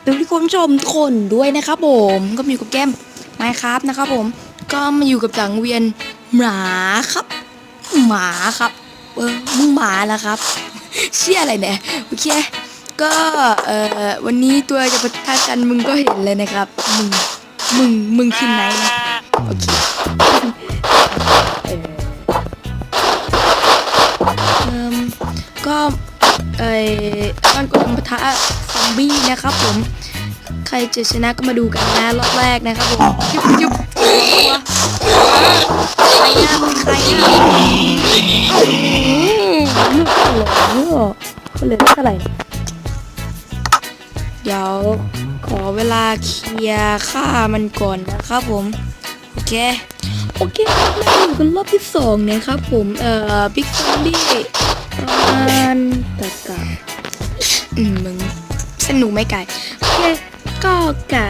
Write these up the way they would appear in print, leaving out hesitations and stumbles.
เป็นที่คุณผู้ชมทุกคนด้วยนะครับผมก็อยู่กับแก้มไมค์ครับนะครับผมก็มาอยู่กับสังเวียนหมาครับหมาครับมึงหมาแล้วครับเชี่ยอะไรเนี่ยโอเคก็วันนี้ตัวจะปะทะกันมึงก็เห็นเลยนะครับมึงขึ้นไหนนะโอเคก็มันก็ปะทะซอมบี้นะครับผมใครจะชนะก็มาดูกันนะรอบแรกนะครับผมยุบใครนะใครนะก็เลยเท่าไหร่เดี๋ยวขอเวลาเคลียร์ฆ่ามันก่อนนะครับผมโอเคครับแล้วอยู่กันรอบที่2นะครับผมบิ๊กซอมบี้ประมาณตะกะมึงสนุกไหมไก่โอเคก็กะ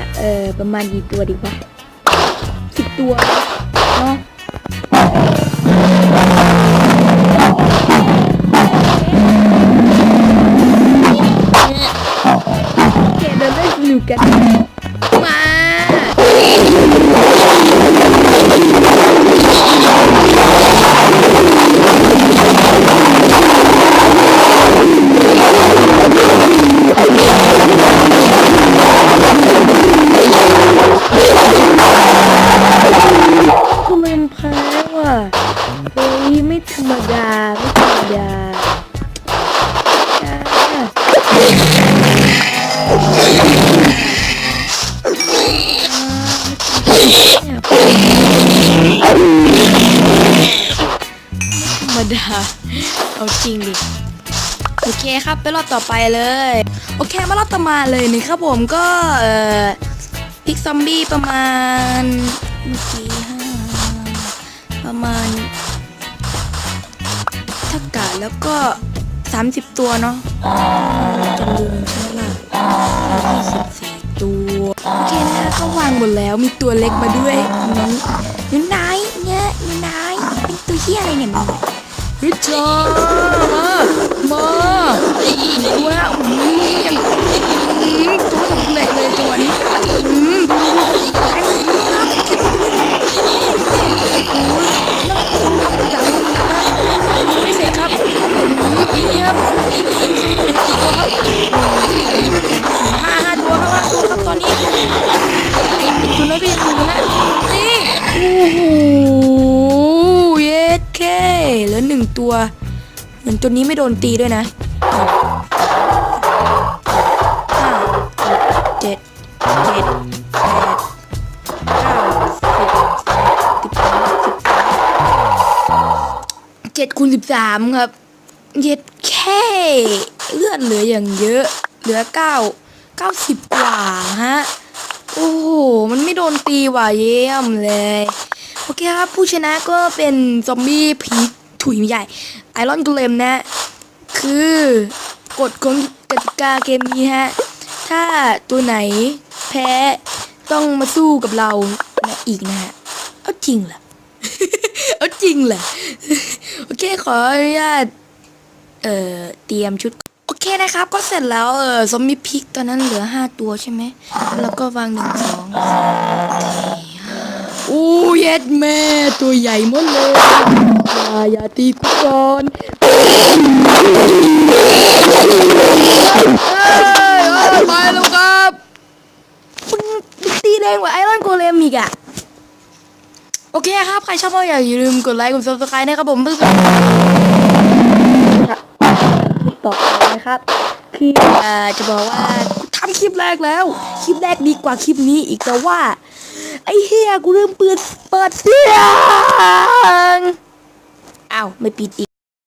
ประมาณกี่ตัวดีวะ10 ตัวเนาะโอเคเดินได้สนุกกันมาไม่ธรรมดาเอาจริงดิโอเคครับไปรอบต่อไปเลยโอเคมารอบต่อมาเลยนี่ครับผมก็พิกซอมบี้ประมาณประมาณทักกะแล้วก็30 ตัวเนาะจะลืมใช่ไหมล่ะ24 ตัวโอเคนะก็วางหมดแล้วมีตัวเล็กมาด้วยอยู่ไหนเนี่ยอยู่ไหนเป็นตัวเหี้ยอะไรเนี่ยมึงริชามาตัวยังตัวสำเร็จเลยตัวนี้ไม่เสร็จครับเนี่ย5 ตัวครับตอนนี้ตัวน้อยก็ยังอยู่นะนี่โอ้โหเย็ดแค่เหลือ1 ตัวเหมือนตัวนี้ไม่โดนตีด้วยนะ5 7 7 คูณ 13ครับเย็ดแค่เลือดเหลืออย่างเยอะเหลือ90 กว่าฮะโอ้โหมันไม่โดนตีว่ะเยี่ยมเลยโอเคครับผู้ชนะก็เป็นซอมบี้ผีถุยใหญ่ไอรอนโกเลมนะคือกฎของกติกาเกมนี้ฮะถ้าตัวไหนแพ้ต้องมาสู้กับเรานะอีกนะฮะเอาจริงเหรอ เอาจริงเหรอโอเคขออนุญาตเตรียมชุดโอเคนะครับก็เสร็จแล้วซอมบี้พิกตอนนั้นเหลือ5 ตัวใช่ไหมแล้วก็วาง1 2 3 4 5โอ้เย็ดแม่ตัวใหญ่หมดเลยอย่าตีกูก่อนไปแล้วครับมึงตีแรงกว่าไอรอนโกเลมอีกอะโอเคครับใครชอบก็อย่าลืมกดไลค์กด Subscribe นะครับผมต่อไปนะครับคือจะบอกว่าทำคลิปแรกแล้วคลิปแรกดีกว่าคลิปนี้อีกแต่ว่าไอ้เฮียกูลืมเปิดเสียงอ้าวไม่ปิดอีก